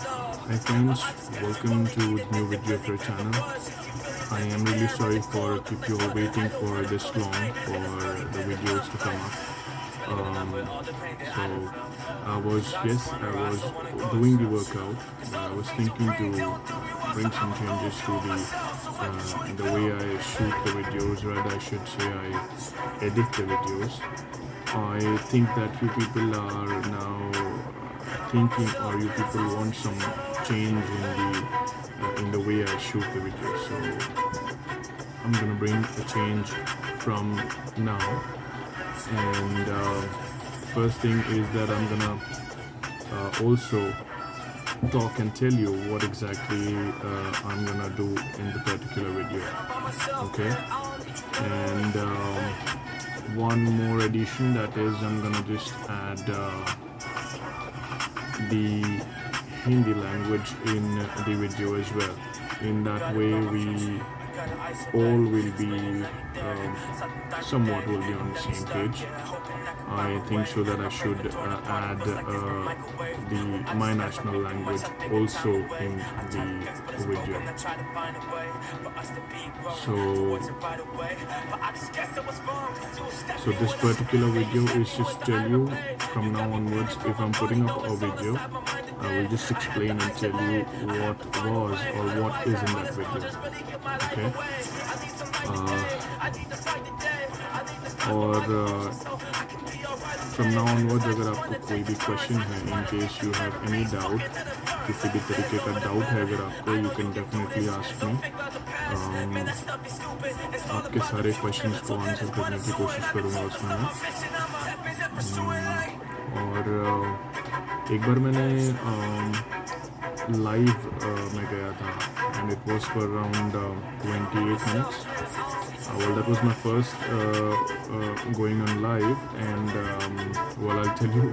Hi friends, welcome to the new video of our channel. I am really sorry for keep you all waiting for this long for the videos to come up. So I was doing the workout, but I was thinking to bring some changes to the way I shoot the videos, rather I should say I edit the videos. I think that you people are now thinking, or you people want some change in the way I shoot the video. So I'm gonna bring a change from now. And first thing is that I'm gonna also talk and tell you what exactly I'm gonna do in the particular video. Okay, and one more addition, that is I'm gonna just add the Hindi language in the video as well. In that way, we all will be somewhat will be on the same page. I think so that I should add the my national language also in the video. So this particular video is just tell you from now onwards, if I'm putting up a video, I will just explain and tell you what was or what is in that video. Okay. और from now onwards अगर आपको कोई भी question है, इन case you have any doubt, किसी भी तरीके का डाउट है अगर आपको, you can definitely ask me. आपके सारे क्वेश्चंस को आंसर करने की कोशिश करूँगा उसमें मैं. और एक बार मैंने लाइव में गया था, and it was for around 28 minutes. Well, that was my first going on live, and well, I'll tell you,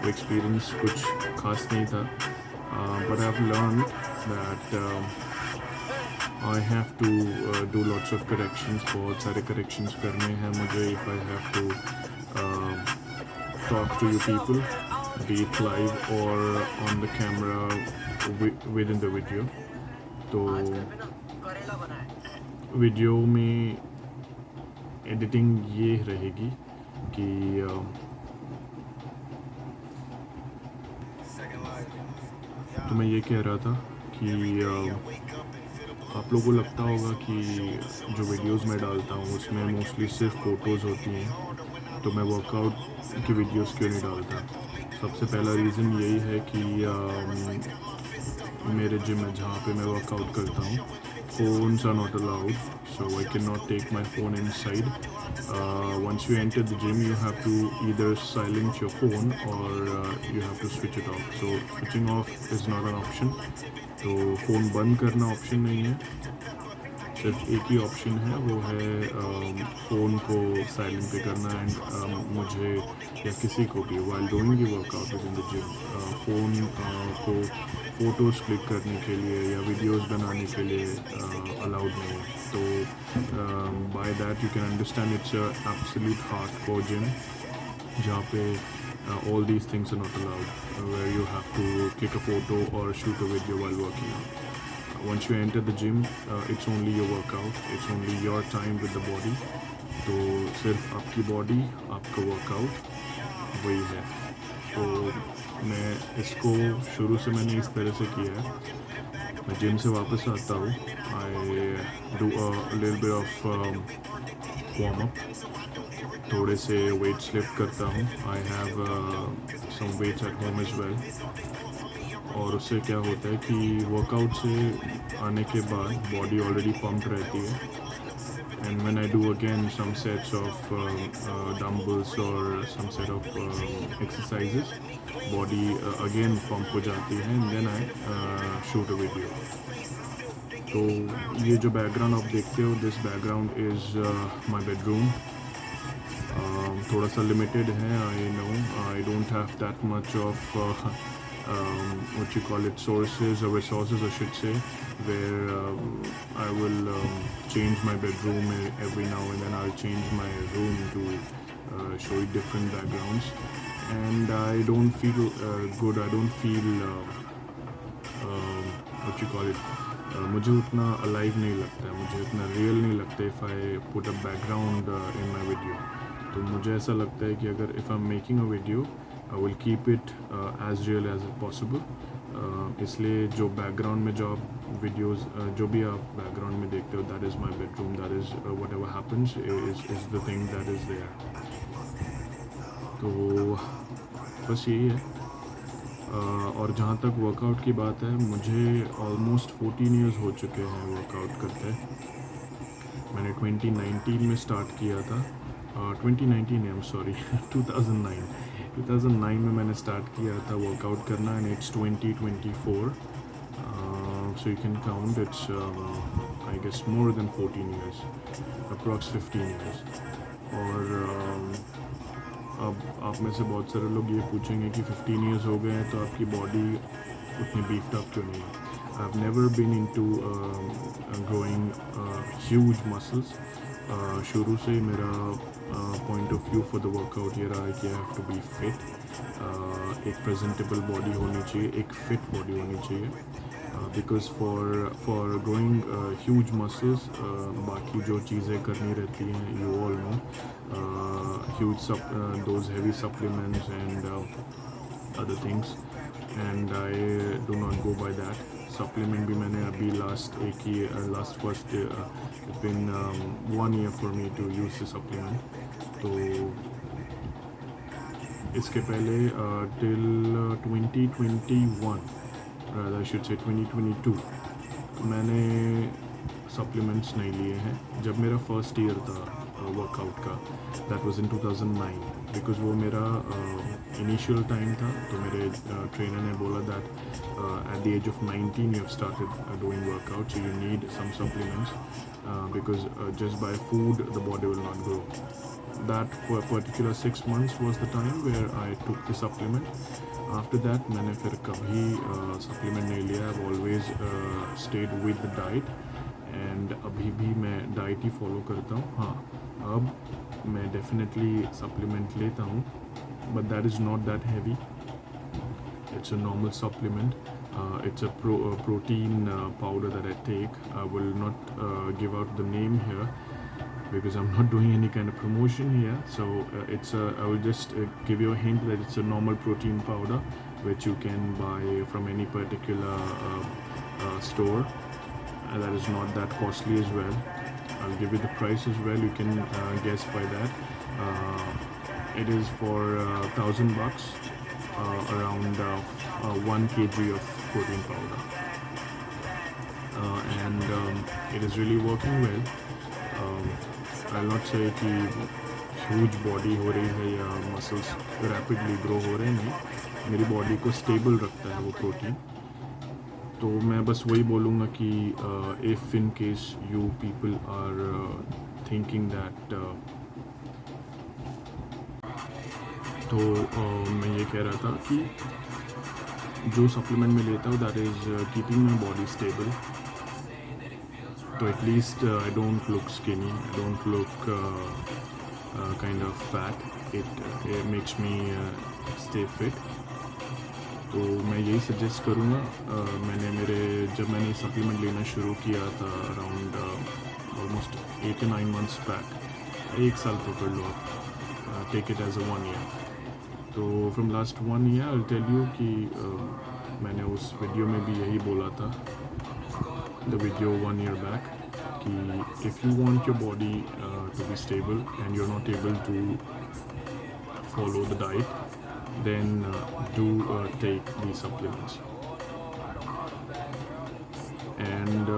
the experience कुछ खास नहीं था, but I've learned that I have to do lots of corrections. बहुत सारे corrections करने हैं मुझे if I have to talk to you people, be it live or on the camera within the video. तो वीडियो में editing ये रहेगी कि तो मैं ये कह रहा था कि आप लोगों को लगता होगा कि जो वीडियोस मैं डालता हूँ उसमें मोस्टली सिर्फ फ़ोटोज़ होती हैं, तो मैं वर्कआउट की वीडियोस क्यों नहीं डालता. सबसे पहला रीज़न यही है कि मेरे जिम में जहाँ पे मैं वर्कआउट करता हूँ, phones are not allowed, so I cannot take my phone inside. Once you enter the gym, you have to either silence your phone or you have to switch it off. So switching off is not an option. तो phone बंद करना option नहीं है, सिर्फ एक ही option है, वो है फ़ोन को साइलेंट पे करना. एंड मुझे या किसी को भी while doing the workout within the gym, phone को फ़ोटोज़ क्लिक करने के लिए या वीडियोज़ बनाने के लिए अलाउड नहीं है. तो by that you can understand it's absolute hardcore gym जहाँ पे all these things are not allowed, where you have to click a photo or shoot a video while working out. Once you enter the gym, it's only your workout, it's only your time with the body. तो सिर्फ आपकी body, आपका workout वही है. तो मैं इसको शुरू से मैंने इस तरह से किया है. मैं जिम से वापस आता हूँ, I do a little bit of warm up, थोड़े से वेट्स लिफ्ट करता हूँ. I have some weights at home as well. और उससे क्या होता है कि वर्कआउट से आने के बाद बॉडी ऑलरेडी पम्प्ड रहती है, and when I do again some sets of dumbbells और some set of exercises, body again pump हो जाती है, and then I shoot a video. तो ये जो बैकग्राउंड आप देखते हो, this background is my bedroom. थोड़ा सा लिमिटेड है, I know, I don't have that much of what you call it, sources or resources I should say, where I will change my bedroom every now and then. I'll change my room to show you different backgrounds, and I don't feel good, I don't feel what you call it, मुझे उतना alive नहीं लगता है, मुझे उतना real नहीं लगता if I put a background in my video. तो मुझे ऐसा लगता है कि अगर if I am making a video I will keep it as real as possible. इसलिए जो बैकग्राउंड में जो आप वीडियोस जो भी आप बैकग्राउंड में देखते हो, that is my bedroom, that is whatever happens is the thing that is there. तो बस यही है. और जहाँ तक वर्कआउट की बात है, मुझे ऑलमोस्ट 14 ईयर्स हो चुके हैं वर्कआउट करते. मैंने 2019 में स्टार्ट किया था. 2019 आई एम सॉरी 2009 में मैंने स्टार्ट किया था वर्कआउट करना, and it's 2024. So you can count, it's I guess more than 14 years, approx 15 years. और अब आप में से बहुत सारे लोग ये पूछेंगे कि 15 ईयर्स हो गए हैं तो आपकी बॉडी उतनी बीफ्ड अप क्यों नहीं है. I have never been into growing huge muscles. शुरू से ही मेरा point of view for the workout ये रहा है कि I have to be fit. एक प्रेजेंटेबल बॉडी होनी चाहिए, एक फिट बॉडी होनी चाहिए. Because for growing huge muscles बाकी जो चीज़ें करनी रहती हैं, you all know, huge those heavy supplements and other things, and I do not go by that. Supplement भी मैंने अभी last first it's been 1 year for me to use the supplement. तो इसके पहले till 2021, rather I should say 2022, मैंने supplements नहीं लिए हैं. जब मेरा फर्स्ट ईयर था वर्कआउट का, दैट वाज इन 2009, बिकॉज वो मेरा इनिशियल टाइम था. तो मेरे ट्रेनर ने बोला that at the age of 19 you have started doing workout, so you need some supplements because just by food the body will not grow. That for a particular 6 months was the time where I took the supplement. After that मैंने फिर कभी supplement नहीं लिया. I've always stayed with the diet, and अभी भी मैं diet ही follow करता हूँ. हाँ, अब मैं डेफिनेटली सप्लीमेंट लेता हूँ, but that is not that heavy. It's a normal supplement. It's a protein powder that I take. I will not give out the name here because I'm not doing any kind of promotion here. So I will just give you a hint that it's a normal protein powder which you can buy from any particular store. That is not that costly as well. I'll give you the price as well. You can guess by that. It is for $1,000, around 1 kg of protein powder, and it is really working well. I'll not say कि huge body हो रही है या muscles rapidly grow हो रहे हैं. मेरी body को स्टेबल रखता है वो प्रोटीन. तो मैं बस वही बोलूँगा कि if in case you people are thinking that, तो मैं ये कह रहा था कि जो सप्लीमेंट मैं लेता हूँ that is keeping my body stable. So at least I don't look skinny, I don't look kind of fat. It makes me stay fit. तो मैं यही सजेस्ट करूँगा. जब मैंने सप्लीमेंट लेना शुरू किया था अराउंड ऑलमोस्ट 8 to 9 months बैक, 1 साल पकड़ लो आप, take it as a 1 year. तो from last 1 year I tell you कि मैंने उस वीडियो में भी यही बोला था, the video 1 year back, कि if you want your body to be stable and you're not able to follow the diet, then do take these supplements. And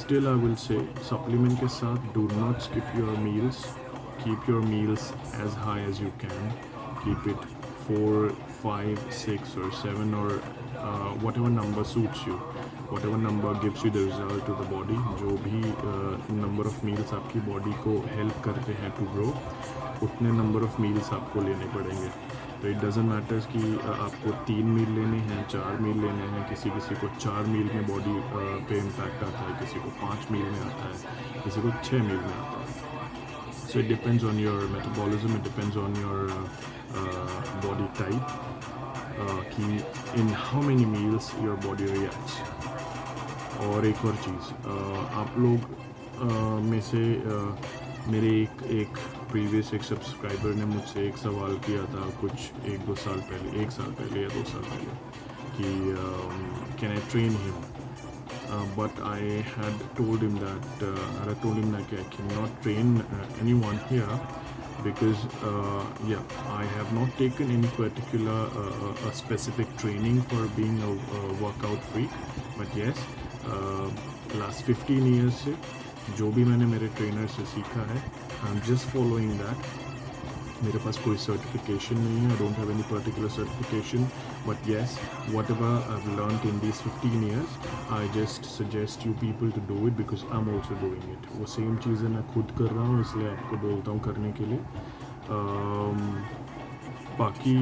still I will say, supplement के साथ do not skip your meals. Keep your meals as high as you can. Keep it 4, 5, 6 or 7 or whatever number suits you, whatever number gives you the result to the body. जो भी number of meals आपकी body को help करते हैं to grow, उतने number of meals आपको लेने पड़ेंगे. तो it doesn't matter कि आपको 3 मील लेने हैं, 4 मील लेने हैं. किसी को 4 मील में बॉडी पे इम्पैक्ट आता है, किसी को 5 मील में आता है, किसी को 6 मील में आता है. So it depends on your metabolism, it depends on your body type. कि in how many meals your body reacts. और एक और चीज़, आप लोग में से मेरे एक प्रीवियस एक सब्सक्राइबर ने मुझसे एक सवाल किया था कुछ 1-2 साल पहले, 1 साल पहले या 2 साल पहले, कि can I train him, but I had told him that I cannot train anyone here because I have not taken any particular a specific training for being a workout freak, but yes, last 15 years से जो भी मैंने मेरे trainer से सीखा है, I am just following that. मेरे पास कोई सर्टिफिकेशन नहीं है, I don't have any particular certification, but yes whatever I have learned in this 15 years, I just suggest you people to do it because I am also doing it. वो same चीज़ें मैं खुद कर रहा हूँ, इसलिए आपको बोलता हूँ करने के लिए। बाकी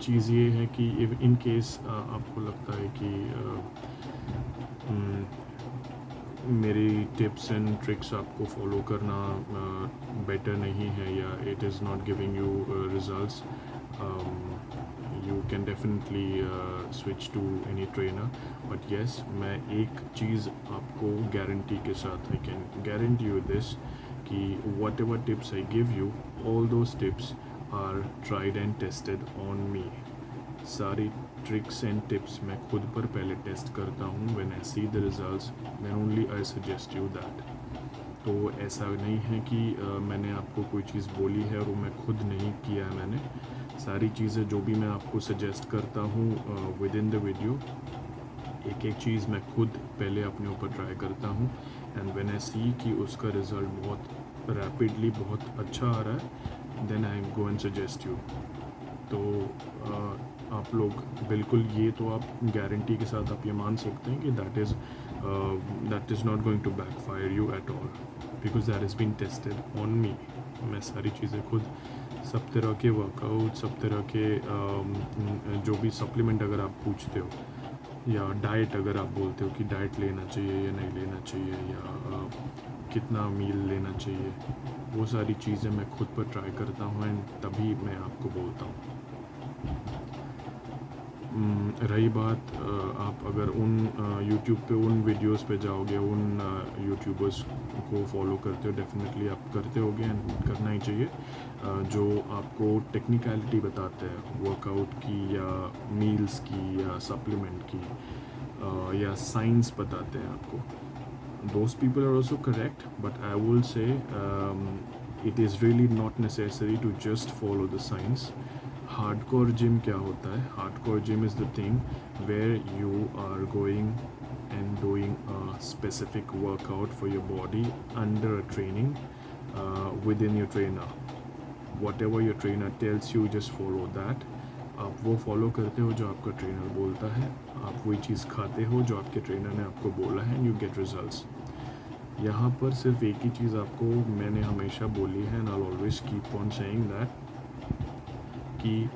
चीज़ ये है कि इन केस आपको लगता है कि मेरी टिप्स एंड ट्रिक्स आपको फॉलो करना बेटर नहीं है या it is not giving you results, you can definitely switch to any trainer. But yes, मैं एक चीज़ आपको गारंटी के साथ I can guarantee you this कि whatever tips I give you, all those tips are tried and tested on me. सारी tricks and tips मैं खुद पर पहले टेस्ट करता हूँ। When I see the results then only I suggest you that. तो ऐसा नहीं है कि मैंने आपको कोई चीज़ बोली है और वो मैं खुद नहीं किया है। मैंने सारी चीज़ें जो भी मैं आपको सजेस्ट करता हूँ विद इन द वीडियो, एक एक चीज़ मैं खुद पहले अपने ऊपर ट्राई करता हूँ, एंड व्हेन आई सी कि उसका रिज़ल्ट बहुत रैपिडली बहुत अच्छा आ रहा है, then I go and suggest you. तो आप लोग बिल्कुल, ये तो आप गारंटी के साथ आप ये मान सकते हैं कि that is not going to backfire you at all because that is been tested on me. मैं सारी चीज़ें खुद, सब तरह के वर्कआउट, सब तरह के जो भी सप्लीमेंट अगर आप पूछते हो या डाइट अगर आप बोलते हो कि डाइट लेना चाहिए या नहीं लेना चाहिए या कितना मील लेना चाहिए, वो सारी चीज़ें मैं खुद पर ट्राई करता हूँ एंड तभी मैं आपको बोलता हूँ। रही बात, आप अगर उन यूट्यूब पे उन वीडियोस पे जाओगे, उन यूट्यूबर्स को फॉलो करते हो, डेफिनेटली आप करते होगे एंड करना ही चाहिए, जो आपको टेक्निकलिटी बताते हैं वर्कआउट की या मील्स की या सप्लीमेंट की या साइंस बताते हैं आपको। Those people are also correct, but I will say it is really not necessary to just follow the science. Hardcore gym क्या होता है? Hardcore gym is the thing where you are going and doing a specific workout for your body under a training within your trainer. Whatever your trainer tells you, just follow that. आप वो follow करते हो जो आपका trainer बोलता है, आप वही चीज़ खाते हो जो आपके ट्रेनर ने आपको बोला है, एंड यू गेट रिजल्ट्स। यहाँ पर सिर्फ एक ही चीज़ आपको मैंने हमेशा बोली है, and I always keep on saying that कि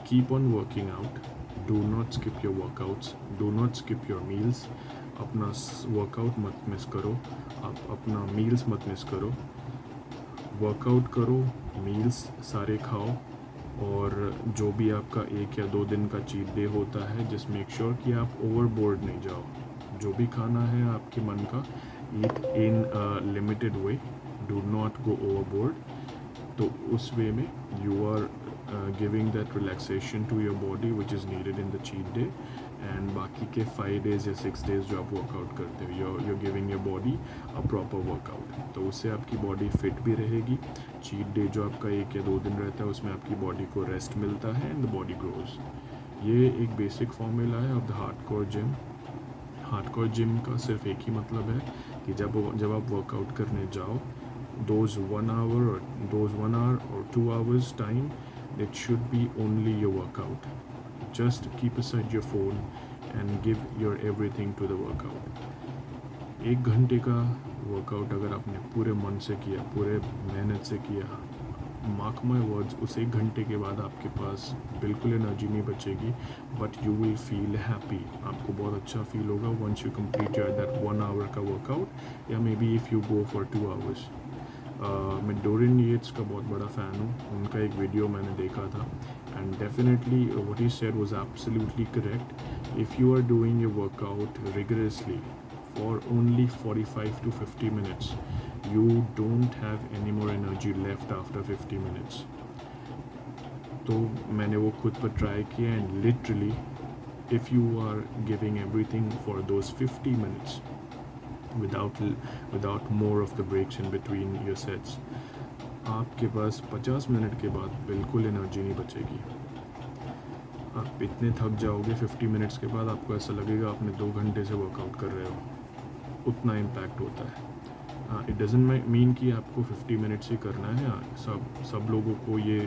keep on working out, do not skip your workouts, do not skip your meals. अपना वर्कआउट मत मिस करो, आप अपना मील्स मत मिस करो। वर्कआउट करो, मील्स सारे खाओ, और जो भी आपका 1 या 2 दिन का चीट डे होता है, जस्ट मेक श्योर कि आप ओवरबोर्ड नहीं जाओ। जो भी खाना है आपके मन का, eat in limited way, do not go overboard. तो उस वे में you are giving that relaxation to your body which is needed in the cheat day, and बाकी के 5 डेज़ या 6 डेज़ जो आप वर्कआउट करते हो, you giving your body a proper workout. तो उससे आपकी बॉडी फिट भी रहेगी। चीट डे जो आपका 1 या 2 दिन रहता है, उसमें आपकी बॉडी को रेस्ट मिलता है एंड द बॉडी ग्रोज। ये एक बेसिक फॉर्मूला है of the hardcore gym. Hardcore gym का सिर्फ एक ही मतलब है कि जब आप वर्कआउट करने जाओ, those 1 hour or 2 hours time, it should be only your workout. Just keep aside your phone and give your everything to the workout. 1 घंटे का वर्कआउट अगर आपने पूरे मन से किया, पूरे मेहनत से किया, मार्क माई वर्ड्स, उस 1 घंटे के बाद आपके पास बिल्कुल एनर्जी नहीं बचेगी, but you will feel happy. आपको बहुत अच्छा फील होगा once you complete your that 1 hour का वर्कआउट, या maybe if you go for 2 hours। मैं डोरिन येट्स का बहुत बड़ा फ़ैन हूँ। उनका एक वीडियो मैंने देखा था, And definitely what he said was absolutely correct. If you are doing a workout rigorously for only 45 to 50 minutes, you don't have any more energy left after 50 minutes. तो मैंने वो खुद पर ट्राई किया and literally if you are giving everything for those 50 minutes without more of the breaks in between your sets, आपके पास 50 minute के बाद बिल्कुल एनर्जी नहीं बचेगी. आप इतने थक जाओगे 50 मिनट्स के बाद, आपको ऐसा लगेगा आपने 2 घंटे से वर्कआउट कर रहे हो. उतना इम्पैक्ट होता है. इट डजंट मीन कि आपको 50 मिनट्स ही करना है. सब लोगों को ये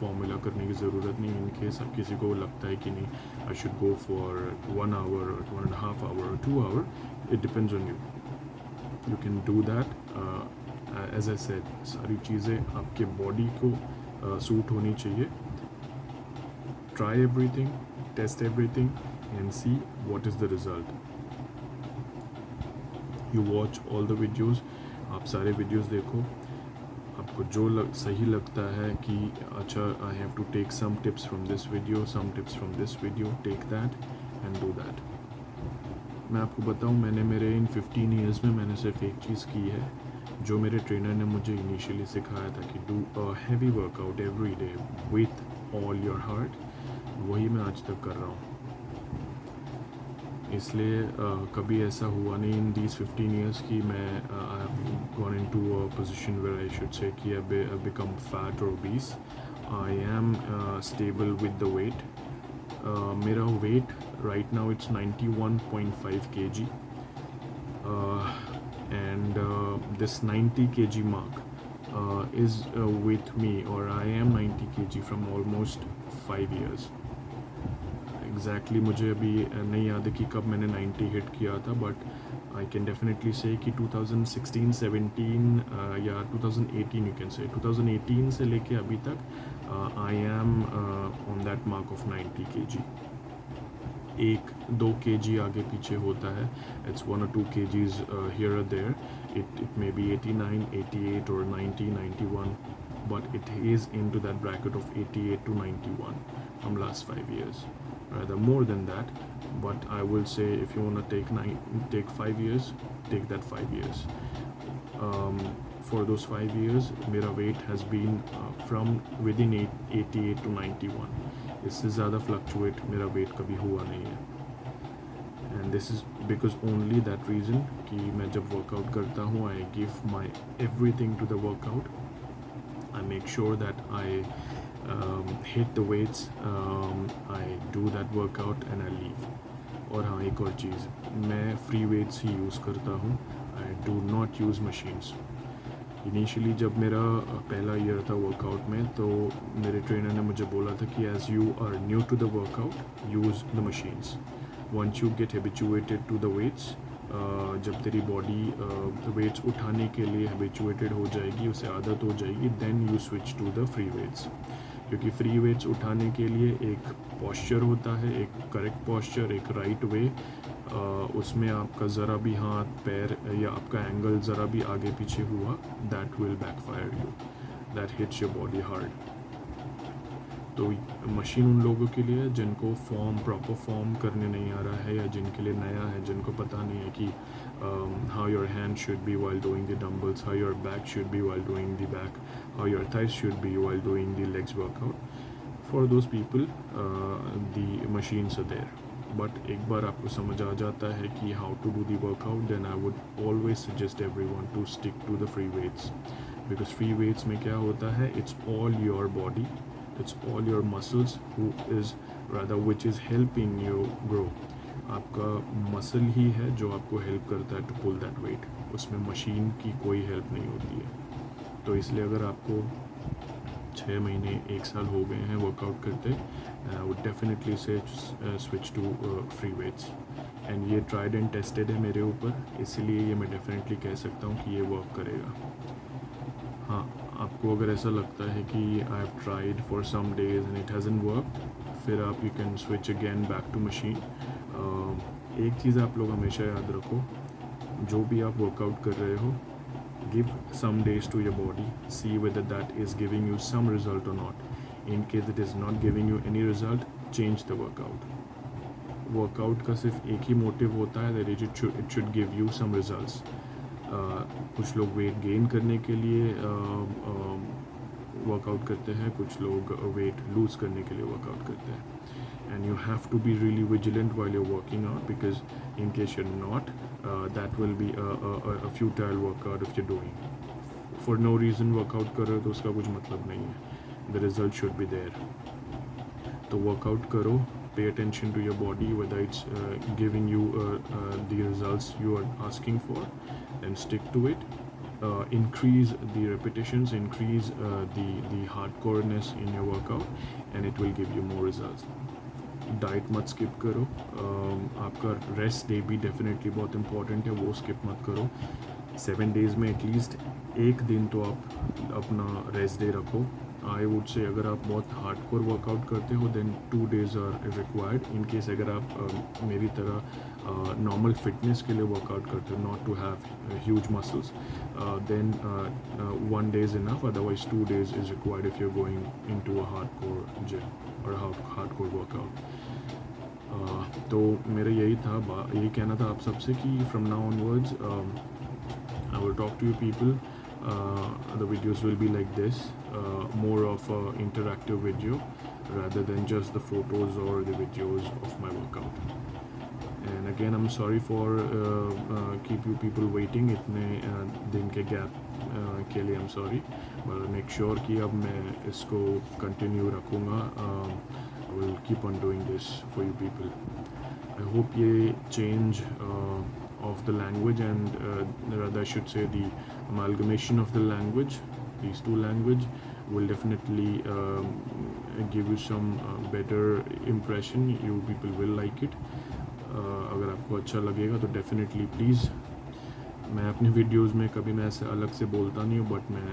फॉर्मूला करने की ज़रूरत नहीं. इनके सब किसी को लगता है कि नहीं I should go for 1 hour और 1.5 आवर और 2 hour. It depends on you. You can do that. As I said, सारी चीज़ें आपके बॉडी को सूट होनी चाहिए. Try everything, test everything and see what is the result. You watch all the videos. आप सारे वीडियोस देखो. आपको जो सही लगता है कि अच्छा I have to take some tips from this video, some tips from this video, take that and do that. मैं आपको बताऊं, मैंने मेरे इन 15 ईयर्स में मैंने सिर्फ एक चीज़ की है जो मेरे ट्रेनर ने मुझे इनिशियली सिखाया था कि do a heavy workout every day with all your heart. वही मैं आज तक कर रहा हूँ. इसलिए कभी ऐसा हुआ नहीं इन दीज 15 ईयर्स कि मैं I have gone into a position where I should say कि आई बिकम फैट और obese. I am stable with the weight. मेरा weight right now it's 91.5 kg and this 90 kg mark is with me, or I am 90 kg from almost 5 years. Exactly मुझे अभी नहीं याद है कि कब मैंने 90 हिट किया था, बट आई कैन डेफिनेटली से कि 2016-17 या 2018, यू कैन से 2018 से लेके अभी तक I am on that mark of 90 kg. 1-2 kg आगे पीछे होता है. It's 1 or 2 kgs here or there. It may be 89, 88 or 90, 91, but it is into that bracket of 88 to 91 from last 5 years. Rather more than that, but I will say if you want to take 5 years, take that 5 years. For those 5 years मेरा weight has been from within 88 to 91. इससे ज़्यादा fluctuate मेरा weight कभी हुआ नहीं है. And this is because only that reason कि मैं जब workout करता हूँ I give my everything to the workout. I make sure that I hit the weights, I do that workout and I leave. और हाँ, एक और चीज़, मैं फ्री वेट्स ही यूज़ करता हूँ. I do not use machines. Initially जब मेरा पहला ईयर था वर्कआउट में, तो मेरे ट्रेनर ने मुझे बोला था कि as you are new to the workout, use the machines. Once you get habituated to the weights, जब तेरी बॉडी वेट्स उठाने के लिए हैबिचुएटेड हो जाएगी, उसे आदत हो जाएगी, then you switch to the free weights. क्योंकि फ्री वेट्स उठाने के लिए एक पॉस्चर होता है, एक करेक्ट पॉस्चर, एक राइट वे. उसमें आपका ज़रा भी हाथ पैर या आपका एंगल ज़रा भी आगे पीछे हुआ, that will backfire you, that hits your body hard. तो मशीन उन लोगों के लिए जिनको प्रॉपर फॉर्म करने नहीं आ रहा है, या जिनके लिए नया है, जिनको पता नहीं है कि how your hand should be while doing the dumbbells, how your back should be while doing the back, how your thighs should be while doing the legs workout. For those people, the machines are there. But एक बार आपको समझ आ जाता है कि how to do the workout, then I would always suggest everyone to stick to the free weights. Because free weights में क्या होता है, it's all your body, it's all your muscles which is helping you grow. आपका muscle ही है जो आपको help करता है टू पुल दैट वेट. उसमें मशीन की कोई हेल्प नहीं होती है. तो इसलिए अगर आपको 6 महीने 1 साल हो गए हैं वर्कआउट करते, I would definitely say switch to free weights. And ये ट्राइड एंड टेस्टेड है मेरे ऊपर, इसलिए ये मैं डेफिनेटली कह सकता हूँ कि ये वर्क करेगा. हाँ, आपको अगर ऐसा लगता है कि I have tried for some days and it hasn't worked, फिर आप you can switch again back to machine. एक चीज़ आप लोग हमेशा याद रखो, जो भी आप वर्कआउट कर रहे हो, give some days to your body, see whether that is giving you some result और not. In case it is not giving you any result, change the workout. Workout का सिर्फ एक ही मोटिव होता है that it should give you some results. कुछ लोग weight gain करने के लिए वर्कआउट करते हैं, कुछ लोग वेट लूज़ करने के लिए वर्कआउट करते हैं. And you have to be really vigilant while you're working out, because in case you're not, that will be a futile workout if you're doing. For no reason workout कर रहे हो तो उसका कुछ मतलब नहीं है. The result should be there. तो workout करो, pay attention to your body, whether it's giving you the results you are asking for, then stick to it. Increase the repetitions, increase the hardcoreness in your workout, and it will give you more results. Diet मत skip करो. आपका rest day भी definitely बहुत important है, वो skip मत करो. 7 days में एटलीस्ट एक दिन तो आप अपना रेस्ट डे रखो. आई वुड से अगर आप बहुत हार्डकोर वर्कआउट करते हो then 2 days are required. In case अगर आप मेरी तरह नॉर्मल फिटनेस के लिए वर्कआउट करते हो, not to have huge muscles, then 1 day is enough. Otherwise 2 days is required if you are going into a hardcore gym और हार्डकोर वर्कआउट. तो मेरा यही कहना था आप सबसे कि from now onwards I will talk to you people. The videos will be like this, more of a interactive video rather than just the photos or the videos of my workout. And again, I'm sorry for keep you people waiting इतने दिन के gap के लिए. I'm sorry, but make sure कि अब मैं इसको continue रखूँगा. I will keep on doing this for you people. I hope ये change of the language, and rather I should say the amalgamation of the language, these two language, will definitely give you some better impression. You people will like it. अगर आपको अच्छा लगेगा तो definitely please. मैं अपने videos में कभी मैं ऐसे अलग से बोलता नहीं हूँ, बट मैं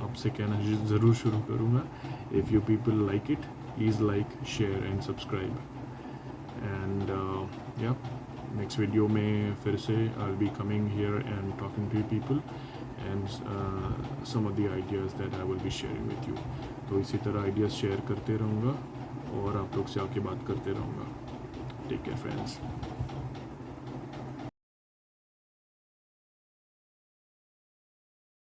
आपसे कहना ज़रूर शुरू करूँगा. If you people like it, please like, share and subscribe. And या नेक्स्ट वीडियो में फिर से I will be coming here and talking to people and some of the ideas that I will be sharing with you. तो इसी तरह ideas share करते रहूँगा और आप लोग से आके बात करते रहूँगा. Take care friends.